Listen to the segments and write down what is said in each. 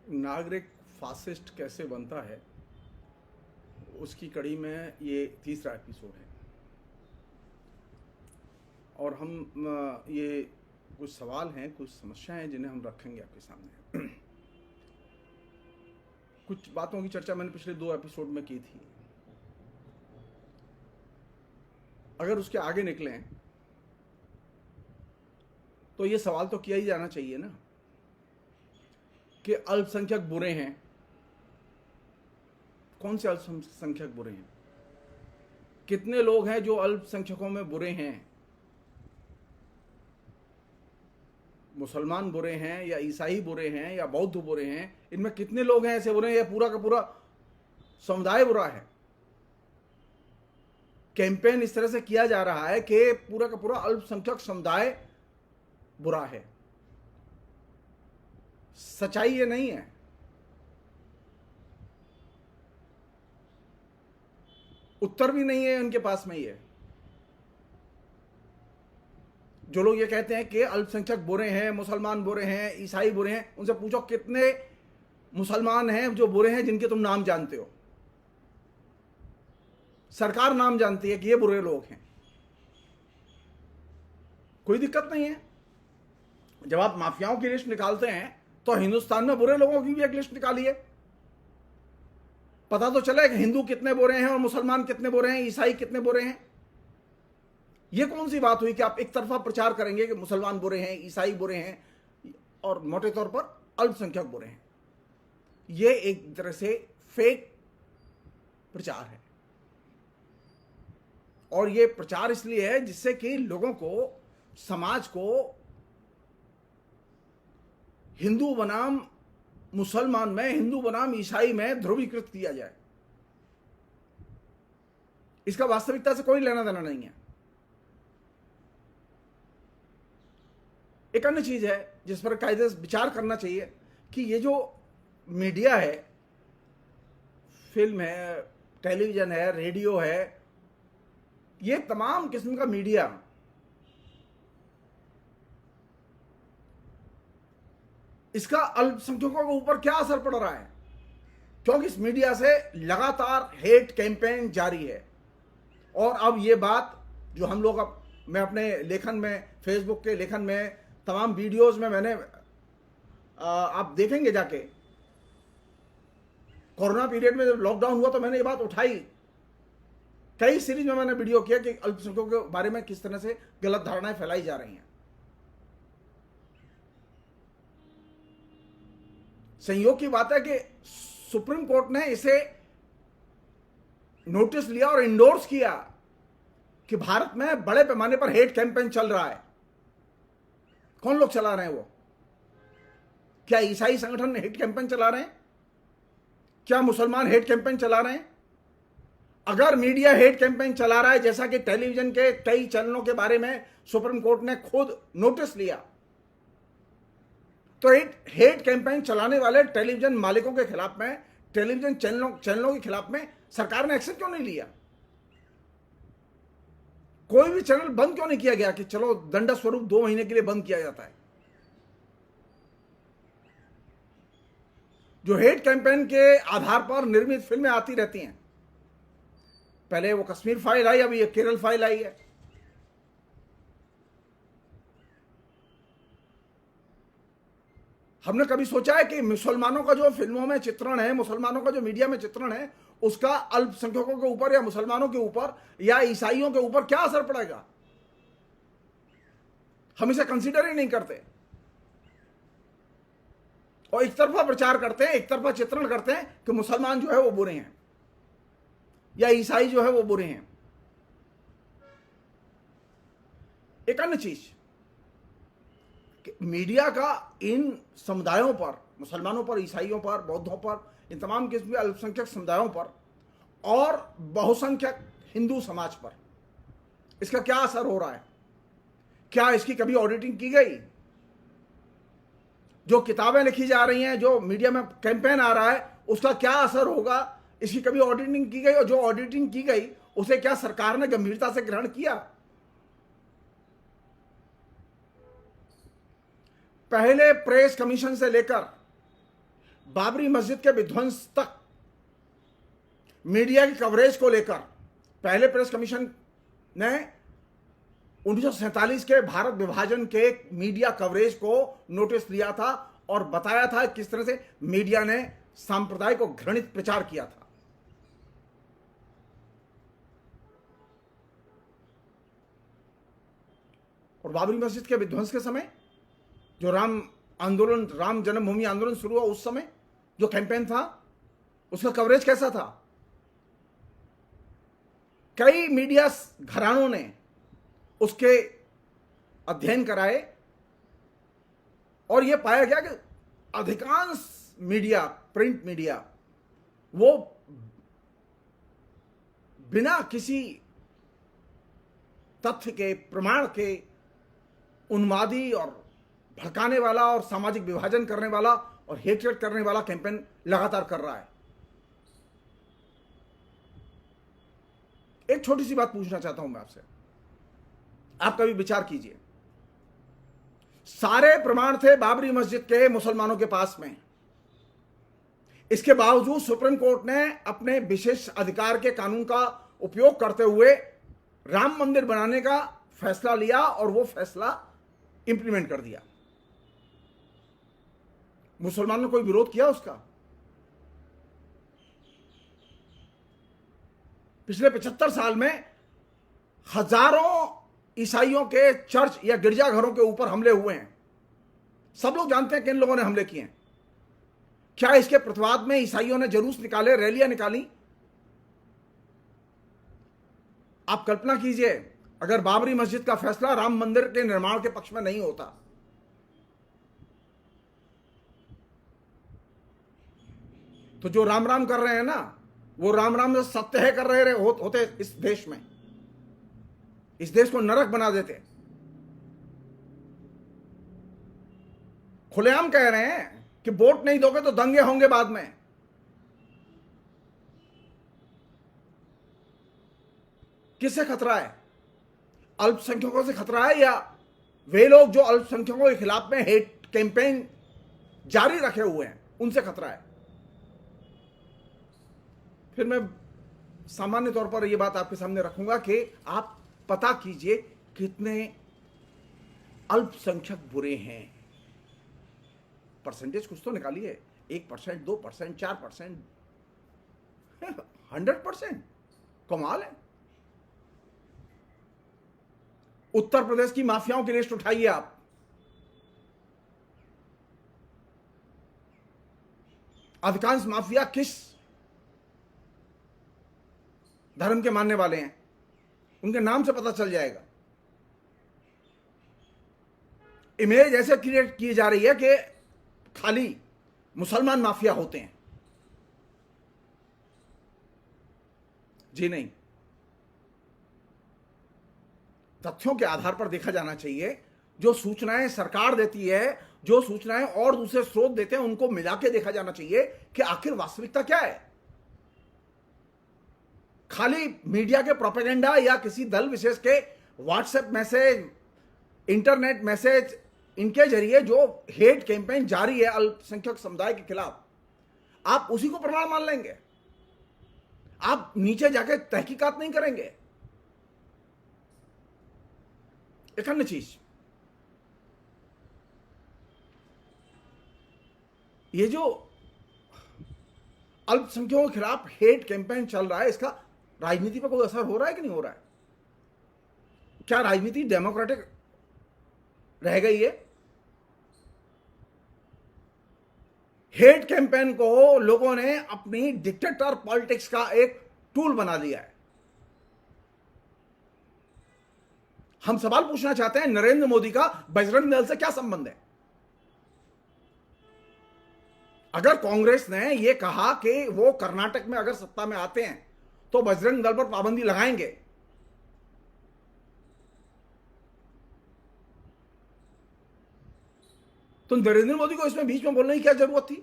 नागरिक फासिस्ट कैसे बनता है, उसकी कड़ी में ये तीसरा एपिसोड है। और हम ये कुछ सवाल हैं, कुछ समस्याएं हैं जिन्हें हम रखेंगे आपके सामने। कुछ बातों की चर्चा मैंने पिछले 2 एपिसोड में की थी। अगर उसके आगे निकलें तो ये सवाल तो किया ही जाना चाहिए ना कि अल्पसंख्यक बुरे हैं। कौन से अल्पसंख्यक बुरे हैं? कितने लोग हैं जो अल्पसंख्यकों में बुरे हैं? मुसलमान बुरे हैं या ईसाई बुरे हैं या बौद्ध बुरे हैं? इनमें कितने लोग हैं ऐसे बुरे हैं या पूरा का पूरा समुदाय बुरा है? कैंपेन इस तरह से किया जा रहा है कि पूरा का पूरा अल्पसंख्यक समुदाय बुरा है। सच्चाई ये नहीं है। उत्तर भी नहीं है उनके पास में। ये जो लोग ये कहते हैं कि अल्पसंख्यक बुरे हैं, मुसलमान बुरे हैं, ईसाई बुरे हैं, उनसे पूछो कितने मुसलमान हैं जो बुरे हैं जिनके तुम नाम जानते हो। सरकार नाम जानती है कि ये बुरे लोग हैं। कोई दिक्कत नहीं है। जब आप माफियाओं की लिस्ट निकालते हैं तो हिंदुस्तान में बुरे लोगों की भी एक लिस्ट निकालिए। पता तो चले कि हिंदू कितने बुरे हैं और मुसलमान कितने बुरे हैं, ईसाई कितने बुरे हैं। यह कौन सी बात हुई कि आप एक तरफा प्रचार करेंगे कि मुसलमान बुरे हैं, ईसाई बुरे हैं और मोटे तौर पर अल्पसंख्यक बुरे हैं। यह एक तरह से फेक प्रचार है। और यह प्रचार इसलिए है जिससे कि लोगों को, समाज को हिंदू बनाम मुसलमान में, हिंदू बनाम ईसाई में ध्रुवीकृत किया जाए। इसका वास्तविकता से कोई लेना देना नहीं है। एक अन्य चीज है जिस पर कायदे से विचार करना चाहिए कि ये जो मीडिया है, फिल्म है, टेलीविजन है, रेडियो है, ये तमाम किस्म का मीडिया इसका अल्पसंख्यकों के ऊपर क्या असर पड़ रहा है? क्योंकि इस मीडिया से लगातार हेट कैंपेन जारी है। और अब ये बात जो हम लोग, अब मैं अपने लेखन में, फेसबुक के लेखन में, तमाम वीडियोस में मैंने, आप देखेंगे जाके, कोरोना पीरियड में जब लॉकडाउन हुआ तो मैंने ये बात उठाई। कई सीरीज में मैंने वीडियो किया कि अल्पसंख्यकों के बारे में किस तरह से गलत धारणाएं फैलाई जा रही हैं। संयोग की बात है कि सुप्रीम कोर्ट ने इसे नोटिस लिया और इंडोर्स किया कि भारत में बड़े पैमाने पर हेट कैंपेन चल रहा है। कौन लोग चला रहे हैं वो? क्या ईसाई संगठन हेट कैंपेन चला रहे हैं? क्या मुसलमान हेट कैंपेन चला रहे हैं? अगर मीडिया हेट कैंपेन चला रहा है, जैसा कि टेलीविजन के कई चैनलों के बारे में सुप्रीम कोर्ट ने खुद नोटिस लिया, तो हेट कैंपेन चलाने वाले टेलीविजन मालिकों के खिलाफ में, टेलीविजन चैनलों के खिलाफ में सरकार ने एक्शन क्यों नहीं लिया? कोई भी चैनल बंद क्यों नहीं किया गया कि चलो दंड स्वरूप 2 महीने के लिए बंद किया जाता है? जो हेट कैंपेन के आधार पर निर्मित फिल्में आती रहती हैं, पहले वो कश्मीर फाइल आई, अभी ये केरल फाइल आई है। हमने कभी सोचा है कि मुसलमानों का जो फिल्मों में चित्रण है, मुसलमानों का जो मीडिया में चित्रण है, उसका अल्पसंख्यकों के ऊपर या मुसलमानों के ऊपर या ईसाइयों के ऊपर क्या असर पड़ेगा? हम इसे कंसीडर ही नहीं करते और एक तरफा प्रचार करते हैं, एक तरफा चित्रण करते हैं कि मुसलमान जो है वो बुरे हैं या ईसाई जो है वो बुरे हैं। एक अन्य चीज, मीडिया का इन समुदायों पर, मुसलमानों पर, ईसाइयों पर, बौद्धों पर, इन तमाम किस्म के अल्पसंख्यक समुदायों पर और बहुसंख्यक हिंदू समाज पर इसका क्या असर हो रहा है? क्या इसकी कभी ऑडिटिंग की गई? जो किताबें लिखी जा रही हैं, जो मीडिया में कैंपेन आ रहा है, उसका क्या असर होगा? इसकी कभी ऑडिटिंग की गई? और जो ऑडिटिंग की गई उसे क्या सरकार ने गंभीरता से ग्रहण किया? पहले प्रेस कमीशन से लेकर बाबरी मस्जिद के विध्वंस तक मीडिया की कवरेज को लेकर पहले प्रेस कमीशन ने 1947 के भारत विभाजन के मीडिया कवरेज को नोटिस दिया था और बताया था किस तरह से मीडिया ने सांप्रदायिक को घृणित प्रचार किया था। और बाबरी मस्जिद के विध्वंस के समय जो राम जन्मभूमि आंदोलन शुरू हुआ, उस समय जो कैंपेन था उसका कवरेज कैसा था? कई मीडिया घरानों ने उसके अध्ययन कराए और यह पाया गया कि अधिकांश मीडिया, प्रिंट मीडिया, वो बिना किसी तथ्य के, प्रमाण के उन्मादी और भड़काने वाला और सामाजिक विभाजन करने वाला और हेटरेट करने वाला कैंपेन लगातार कर रहा है। एक छोटी सी बात पूछना चाहता हूं मैं आपसे, आप कभी विचार कीजिए। सारे प्रमाण थे बाबरी मस्जिद के मुसलमानों के पास में, इसके बावजूद सुप्रीम कोर्ट ने अपने विशेष अधिकार के कानून का उपयोग करते हुए राम मंदिर बनाने का फैसला लिया और वो फैसला इंप्लीमेंट कर दिया। मुसलमानों ने कोई विरोध किया उसका? पिछले 75 साल में हजारों ईसाइयों के चर्च या गिरजाघरों के ऊपर हमले हुए हैं। सब लोग जानते हैं किन लोगों ने हमले किए हैं। क्या इसके प्रतिवाद में ईसाइयों ने जुलूस निकाले, रैलियां निकाली? आप कल्पना कीजिए अगर बाबरी मस्जिद का फैसला राम मंदिर के निर्माण के पक्ष में नहीं होता, तो जो राम राम कर रहे हैं ना, वो राम राम से सत्य है कर रहे होते इस देश में, इस देश को नरक बना देते। खुलेआम कह रहे हैं कि वोट नहीं दोगे तो दंगे होंगे बाद में। किससे खतरा है? अल्पसंख्यकों से खतरा है या वे लोग जो अल्पसंख्यकों के खिलाफ में हेट कैंपेन जारी रखे हुए हैं उनसे खतरा है? फिर मैं सामान्य तौर पर यह बात आपके सामने रखूंगा कि आप पता कीजिए कितने अल्पसंख्यक बुरे हैं। परसेंटेज कुछ तो निकालिए, 1%, 2%, 4%, 100%। कमाल है। उत्तर प्रदेश की माफियाओं की लिस्ट उठाइए आप। अधिकांश माफिया किस धर्म के मानने वाले हैं, उनके नाम से पता चल जाएगा। इमेज ऐसे क्रिएट की जा रही है कि खाली मुसलमान माफिया होते हैं। जी नहीं, तथ्यों के आधार पर देखा जाना चाहिए। जो सूचनाएं सरकार देती है, जो सूचनाएं और दूसरे स्रोत देते हैं, उनको मिला के देखा जाना चाहिए कि आखिर वास्तविकता क्या है। खाली मीडिया के प्रोपेगेंडा या किसी दल विशेष के व्हाट्सएप मैसेज, इंटरनेट मैसेज, इनके जरिए जो हेट कैंपेन जारी है अल्पसंख्यक समुदाय के खिलाफ, आप उसी को प्रमाण मान लेंगे? आप नीचे जाके तहकीकात नहीं करेंगे? एक अन्य चीज, ये जो अल्पसंख्यकों के खिलाफ हेट कैंपेन चल रहा है, इसका राजनीति पर कोई असर हो रहा है कि नहीं हो रहा है? क्या राजनीति डेमोक्रेटिक रह गई है? हेट कैंपेन को लोगों ने अपनी डिक्टेटर पॉलिटिक्स का एक टूल बना दिया है। हम सवाल पूछना चाहते हैं, नरेंद्र मोदी का बजरंग दल से क्या संबंध है? अगर कांग्रेस ने यह कहा कि वो कर्नाटक में अगर सत्ता में आते हैं तो बजरंग दल पर पाबंदी लगाएंगे, तो नरेंद्र मोदी को इसमें बीच में बोलने की क्या जरूरत थी?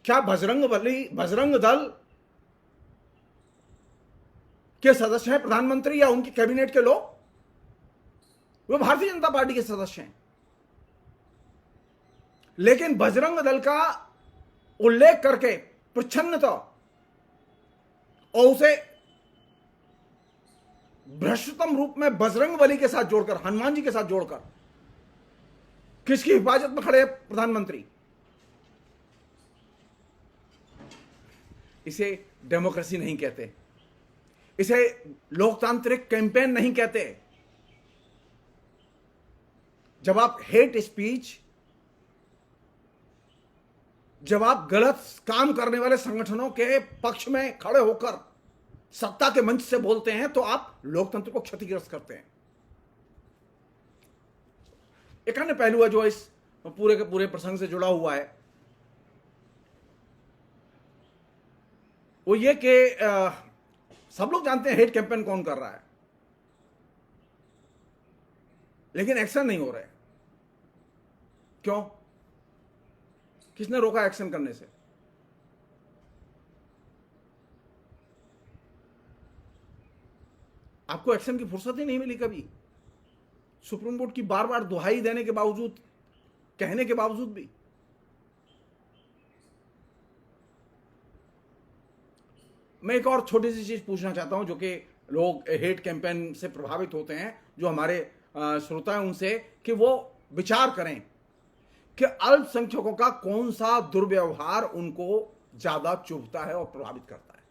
क्या बजरंग दल के सदस्य हैं प्रधानमंत्री या उनकी कैबिनेट के लोग? वो भारतीय जनता पार्टी के सदस्य हैं। लेकिन बजरंग दल का उल्लेख करके प्रच्छन्नता और उसे भ्रष्टतम रूप में बजरंग बली के साथ जोड़कर, हनुमान जी के साथ जोड़कर, किसकी हिफाजत में खड़े हैं प्रधानमंत्री? इसे डेमोक्रेसी नहीं कहते, इसे लोकतांत्रिक कैंपेन नहीं कहते। जब आप हेट स्पीच, जब आप गलत काम करने वाले संगठनों के पक्ष में खड़े होकर सत्ता के मंच से बोलते हैं, तो आप लोकतंत्र को क्षतिग्रस्त करते हैं। एक अन्य पहलू है जो इस पूरे के पूरे प्रसंग से जुड़ा हुआ है, वो ये कि सब लोग जानते हैं हेट कैंपेन कौन कर रहा है, लेकिन एक्शन नहीं हो रहा है। क्यों? किसने रोका एक्शन करने से? आपको एक्शन की फुर्सत ही नहीं मिली कभी, सुप्रीम कोर्ट की बार बार दुहाई देने के बावजूद, कहने के बावजूद भी। मैं एक और छोटी सी चीज पूछना चाहता हूं, जो कि लोग हेट कैंपेन से प्रभावित होते हैं, जो हमारे श्रोता हैं उनसे, कि वो विचार करें कि अल्पसंख्यकों का कौन सा दुर्व्यवहार उनको ज्यादा चुभता है और प्रभावित करता है।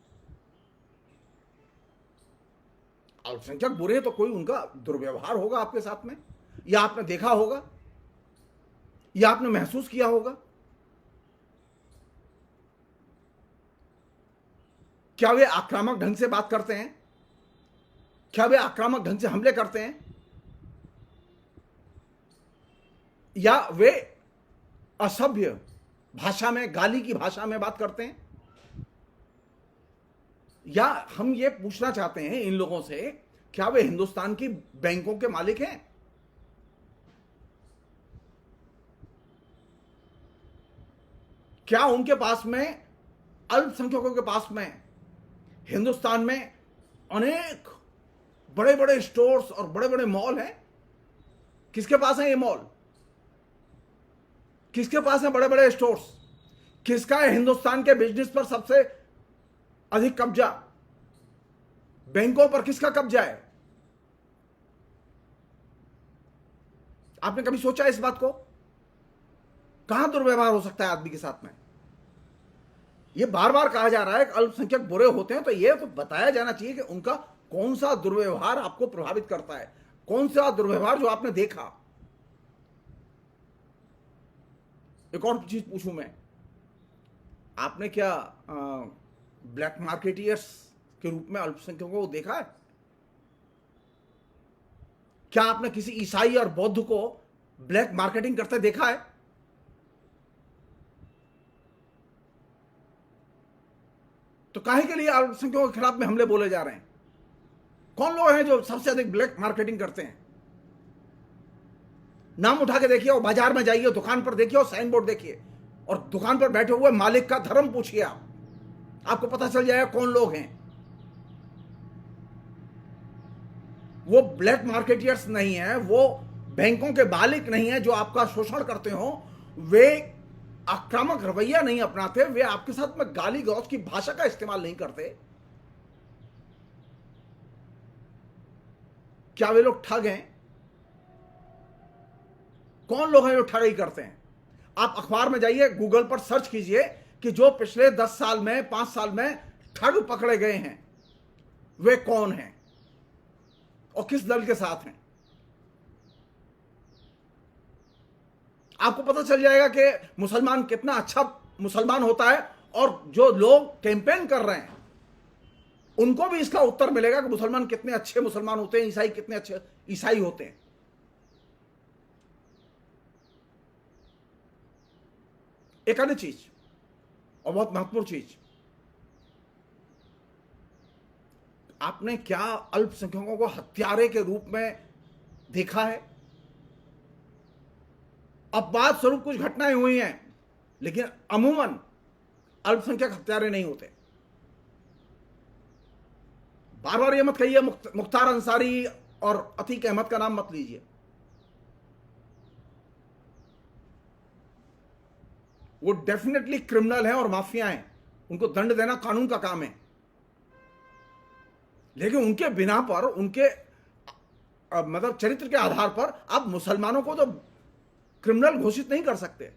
अल्पसंख्यक बुरे तो कोई उनका दुर्व्यवहार होगा आपके साथ में, या आपने देखा होगा, या आपने महसूस किया होगा। क्या वे आक्रामक ढंग से बात करते हैं? क्या वे आक्रामक ढंग से हमले करते हैं? या वे असभ्य भाषा में, गाली की भाषा में बात करते हैं? या हम ये पूछना चाहते हैं इन लोगों से, क्या वे हिंदुस्तान की बैंकों के मालिक हैं? क्या उनके पास में, अल्पसंख्यकों के पास में, हिंदुस्तान में अनेक बड़े बड़े स्टोर्स और बड़े बड़े मॉल हैं? किसके पास है ये मॉल? किसके पास है बड़े बड़े स्टोर्स? किसका है हिंदुस्तान के बिजनेस पर सबसे अधिक कब्जा? बैंकों पर किसका कब्जा है? आपने कभी सोचा इस बात को? कहां दुर्व्यवहार हो सकता है आदमी के साथ में? ये बार बार कहा जा रहा है कि अल्पसंख्यक बुरे होते हैं, तो ये तो बताया जाना चाहिए कि उनका कौन सा दुर्व्यवहार आपको प्रभावित करता है, कौन सा दुर्व्यवहार जो आपने देखा। एक और चीज पूछूं मैं, आपने क्या ब्लैक मार्केटियर्स के रूप में अल्पसंख्यकों को देखा है? क्या आपने किसी ईसाई और बौद्ध को ब्लैक मार्केटिंग करते देखा है? तो काहे के लिए अल्पसंख्यकों के खिलाफ में हमले बोले जा रहे हैं? कौन लोग हैं जो सबसे अधिक ब्लैक मार्केटिंग करते हैं? नाम उठा के देखिए, और बाजार में जाइए, दुकान पर देखिए, और साइन बोर्ड देखिए, और दुकान पर बैठे हुए मालिक का धर्म पूछिए, आपको पता चल जाएगा कौन लोग हैं। वो ब्लैक मार्केटियर्स नहीं है, वो बैंकों के मालिक नहीं है जो आपका शोषण करते हो। वे आक्रामक रवैया नहीं अपनाते, वे आपके साथ में गाली गलौज की भाषा का इस्तेमाल नहीं करते। क्या वे लोग ठग हैं? कौन लोग हैं जो ठगी करते हैं? आप अखबार में जाइए, गूगल पर सर्च कीजिए कि जो पिछले 10 साल में, 5 साल में ठग पकड़े गए हैं, वे कौन हैं और किस दल के साथ हैं। आपको पता चल जाएगा कि मुसलमान कितना अच्छा मुसलमान होता है, और जो लोग कैंपेन कर रहे हैं उनको भी इसका उत्तर मिलेगा कि मुसलमान कितने अच्छे मुसलमान होते हैं, ईसाई कितने अच्छे ईसाई होते हैं। एक अन्य चीज, और बहुत महत्वपूर्ण चीज, आपने क्या अल्पसंख्यकों को हत्यारे के रूप में देखा है? अपवाद स्वरूप कुछ घटनाएं हुई हैं, लेकिन अमूमन अल्पसंख्यक हत्यारे नहीं होते। बार बार ये मत कहिए मुख्तार अंसारी और अतीक अहमद का नाम मत लीजिए। वो डेफिनेटली क्रिमिनल हैं और माफिया हैं, उनको दंड देना कानून का काम है। लेकिन उनके बिना पर, उनके मतलब चरित्र के आधार पर आप मुसलमानों को तो क्रिमिनल घोषित नहीं कर सकते।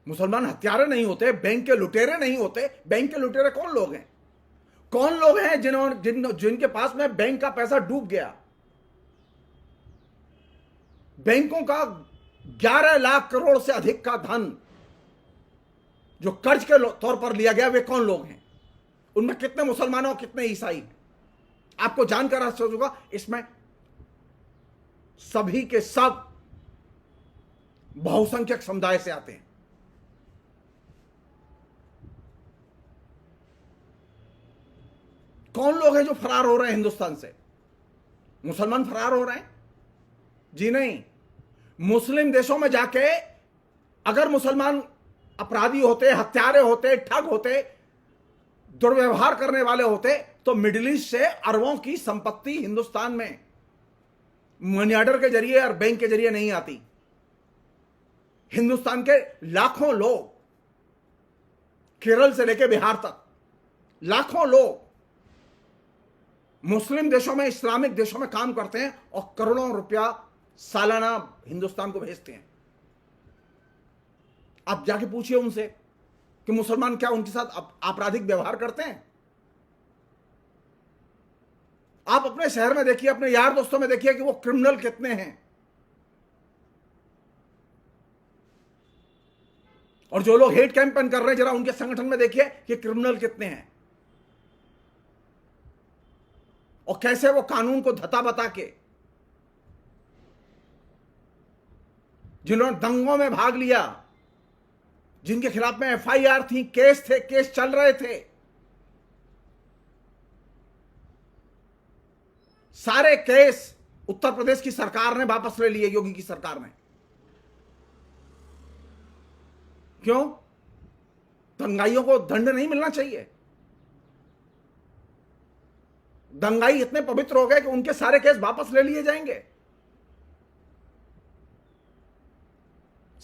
मुसलमान हत्यारे नहीं होते, बैंक के लुटेरे नहीं होते। बैंक के लुटेरे कौन लोग हैं? कौन लोग हैं जिनके पास में बैंक का पैसा डूब गया? बैंकों का 11 लाख करोड़ से अधिक का धन जो कर्ज के तौर पर लिया गया, वे कौन लोग हैं? उनमें कितने मुसलमान और कितने ईसाई? आपको जानकर आश्चर्य होगा, इसमें सभी के सब बहुसंख्यक समुदाय से आते हैं। कौन लोग हैं जो फरार हो रहे हैं हिंदुस्तान से? मुसलमान फरार हो रहे हैं? जी नहीं। मुस्लिम देशों में जाके अगर मुसलमान अपराधी होते, हत्यारे होते, ठग होते, दुर्व्यवहार करने वाले होते, तो मिडिल ईस्ट से अरबों की संपत्ति हिंदुस्तान में मनी ऑर्डर के जरिए और बैंक के जरिए नहीं आती। हिंदुस्तान के लाखों लोग, केरल से लेकर बिहार तक लाखों लोग मुस्लिम देशों में, इस्लामिक देशों में काम करते हैं और करोड़ों रुपया सालाना हिंदुस्तान को भेजते हैं। आप जाके पूछिए उनसे कि मुसलमान क्या उनके साथ आपराधिक व्यवहार करते हैं? आप अपने शहर में देखिए, अपने यार दोस्तों में देखिए कि वो क्रिमिनल कितने हैं। और जो लोग हेट कैंपेन कर रहे हैं, जरा उनके संगठन में देखिए कि क्रिमिनल कितने हैं और कैसे वो कानून को धता बता के, जिन्होंने दंगों में भाग लिया, जिनके खिलाफ में एफआईआर थी, केस थे, केस चल रहे थे, सारे केस उत्तर प्रदेश की सरकार ने वापस ले लिए, योगी की सरकार ने। क्यों? दंगाइयों को दंड नहीं मिलना चाहिए? दंगाई इतने पवित्र हो गए कि उनके सारे केस वापस ले लिए जाएंगे।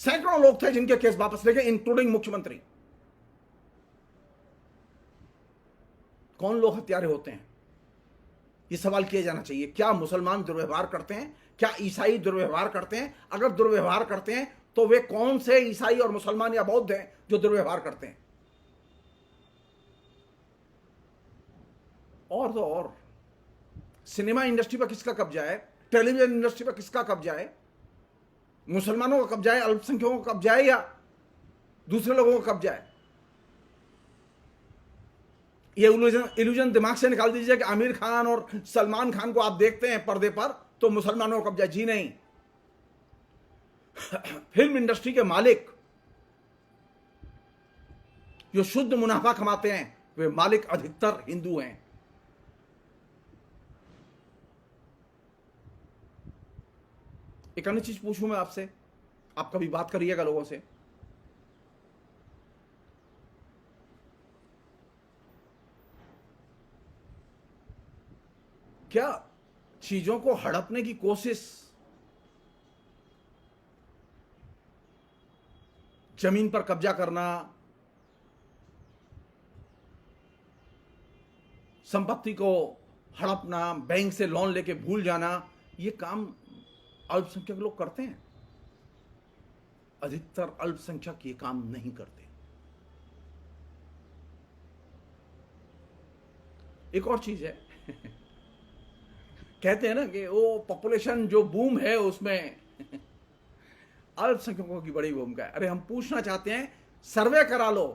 सैकड़ों लोग थे जिनके केस वापस ले गए, इंक्लूडिंग मुख्यमंत्री। कौन लोग हत्यारे होते हैं? ये सवाल किया जाना चाहिए। क्या मुसलमान दुर्व्यवहार करते हैं? क्या ईसाई दुर्व्यवहार करते हैं? अगर दुर्व्यवहार करते हैं तो वे कौन से ईसाई और मुसलमान या बौद्ध हैं जो दुर्व्यवहार करते हैं? और तो और सिनेमा इंडस्ट्री पर किसका कब्जा है? टेलीविजन इंडस्ट्री पर किसका कब्जा है? मुसलमानों का कब्जा है, अल्पसंख्यकों का कब्जा है, या दूसरे लोगों का कब्जा है? ये इल्यूजन दिमाग से निकाल दीजिए कि आमिर खान और सलमान खान को आप देखते हैं पर्दे पर तो मुसलमानों का कब्जा। जी नहीं। फिल्म इंडस्ट्री के मालिक जो शुद्ध मुनाफा कमाते हैं, वे मालिक अधिकतर हिंदू हैं। एक अन्य चीज पूछूं मैं आपसे, आप कभी बात करिएगा लोगों से। क्या चीजों को हड़पने की कोशिश, जमीन पर कब्जा करना, संपत्ति को हड़पना, बैंक से लोन लेके भूल जाना, ये काम अल्पसंख्यक लोग करते हैं? अधिकतर अल्पसंख्यक ये काम नहीं करते। एक और चीज है कहते हैं ना कि वो पॉपुलेशन जो बूम है उसमें अल्पसंख्यकों की बड़ी भूमिका है। अरे हम पूछना चाहते हैं, सर्वे करा लो,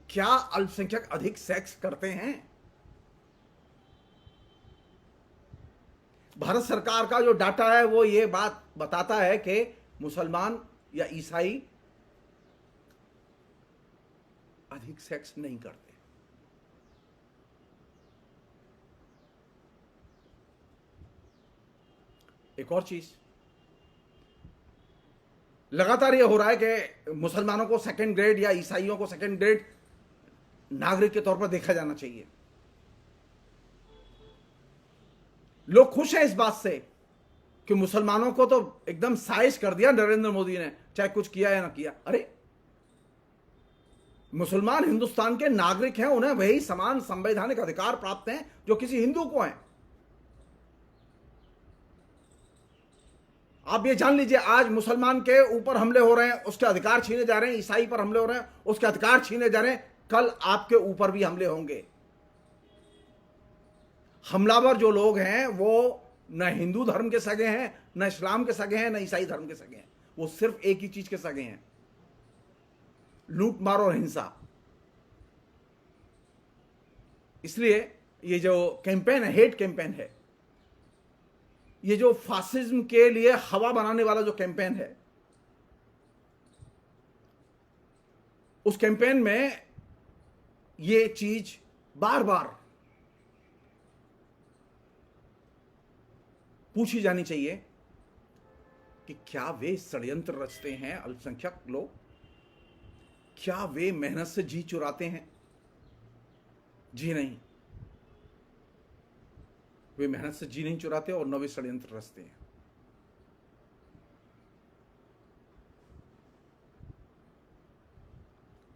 क्या अल्पसंख्यक अधिक सेक्स करते हैं? भारत सरकार का जो डाटा है वो ये बात बताता है कि मुसलमान या ईसाई अधिक सेक्स नहीं करते। एक और चीज, लगातार ये हो रहा है कि मुसलमानों को सेकंड ग्रेड या ईसाइयों को सेकंड ग्रेड नागरिक के तौर पर देखा जाना चाहिए। लोग खुश हैं इस बात से कि मुसलमानों को तो एकदम साइज कर दिया नरेंद्र मोदी ने, चाहे कुछ किया या ना किया। अरे मुसलमान हिंदुस्तान के नागरिक हैं, उन्हें वही समान संवैधानिक अधिकार प्राप्त हैं जो किसी हिंदू को हैं। आप ये जान लीजिए, आज मुसलमान के ऊपर हमले हो रहे हैं, उसके अधिकार छीने जा रहे हैं, ईसाई पर हमले हो रहे हैं, उसके अधिकार छीने जा रहे हैं, कल आपके ऊपर भी हमले होंगे। हमलावर जो लोग हैं वो न हिंदू धर्म के सगे हैं, न इस्लाम के सगे हैं, न ईसाई धर्म के सगे हैं, वो सिर्फ एक ही चीज के सगे हैं, लूट मार और हिंसा। इसलिए ये जो कैंपेन है, हेट कैंपेन है, ये जो फासिज्म के लिए हवा बनाने वाला जो कैंपेन है, उस कैंपेन में ये चीज बार बार पूछी जानी चाहिए कि क्या वे षड्यंत्र रचते हैं अल्पसंख्यक लोग? क्या वे मेहनत से जी चुराते हैं? जी नहीं, वे मेहनत से जी नहीं चुराते और न वे षड्यंत्र रचते हैं।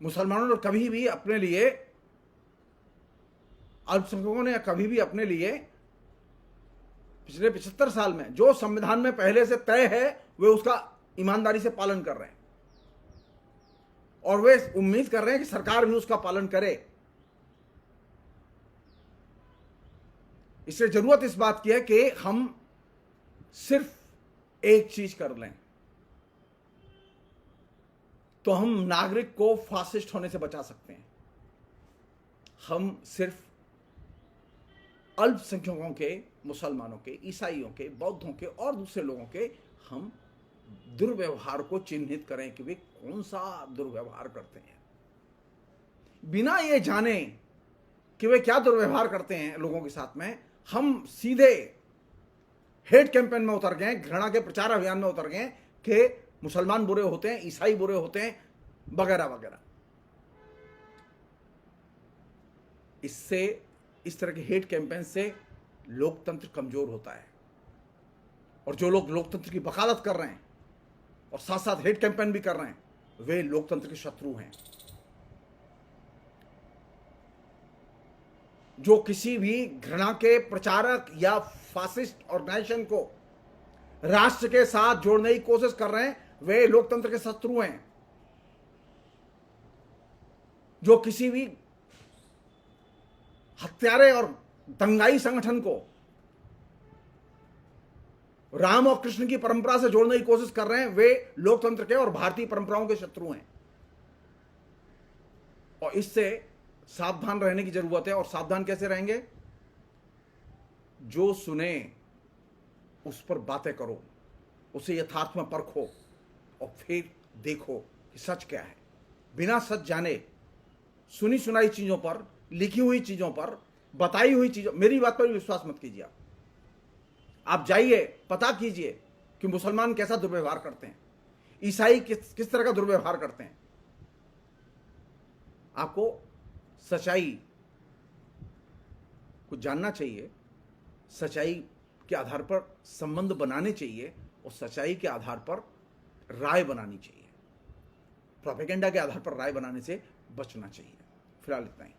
मुसलमानों ने कभी भी अपने लिए, अल्पसंख्यकों ने कभी भी अपने लिए पिछले 75 साल में जो संविधान में पहले से तय है, वे उसका ईमानदारी से पालन कर रहे हैं और वे उम्मीद कर रहे हैं कि सरकार भी उसका पालन करे। इसलिए जरूरत इस बात की है कि हम सिर्फ एक चीज कर लें तो हम नागरिक को फासिस्ट होने से बचा सकते हैं। हम सिर्फ अल्पसंख्यकों के, मुसलमानों के, ईसाइयों के, बौद्धों के और दूसरे लोगों के हम दुर्व्यवहार को चिन्हित करें कि वे कौन सा दुर्व्यवहार करते हैं, बिना ये जाने कि वे क्या दुर्व्यवहार करते हैं लोगों के साथ में। हम सीधे हेट कैंपेन में उतर गए, घृणा के प्रचार अभियान में उतर गए कि मुसलमान बुरे होते हैं, ईसाई बुरे होते हैं, वगैरह वगैरह। इससे, इस तरह के हेट कैंपेन से लोकतंत्र कमजोर होता है और जो लोग लोकतंत्र की वकालत कर रहे हैं और साथ साथ हेट कैंपेन भी कर रहे हैं, वे लोकतंत्र के शत्रु हैं। जो किसी भी घृणा के प्रचारक या फासिस्ट ऑर्गेनाइजेशन को राष्ट्र के साथ जोड़ने की कोशिश कर रहे हैं, वे लोकतंत्र के शत्रु हैं। जो किसी भी हत्यारे और दंगाई संगठन को राम और कृष्ण की परंपरा से जोड़ने की कोशिश कर रहे हैं, वे लोकतंत्र के और भारतीय परंपराओं के शत्रु हैं। और इससे सावधान रहने की जरूरत है। और सावधान कैसे रहेंगे? जो सुने उस पर बातें करो, उसे यथार्थ में परखो और फिर देखो कि सच क्या है। बिना सच जाने सुनी सुनाई चीजों पर, लिखी हुई चीजों पर, बताई हुई चीजों, मेरी बात पर विश्वास मत कीजिए। आप जाइए, पता कीजिए कि मुसलमान कैसा दुर्व्यवहार करते हैं, ईसाई किस तरह का दुर्व्यवहार करते हैं। आपको सच्चाई को जानना चाहिए, सच्चाई के आधार पर संबंध बनाने चाहिए और सच्चाई के आधार पर राय बनानी चाहिए। प्रोपेगेंडा के आधार पर राय बनाने से बचना चाहिए। फिलहाल इतना ही।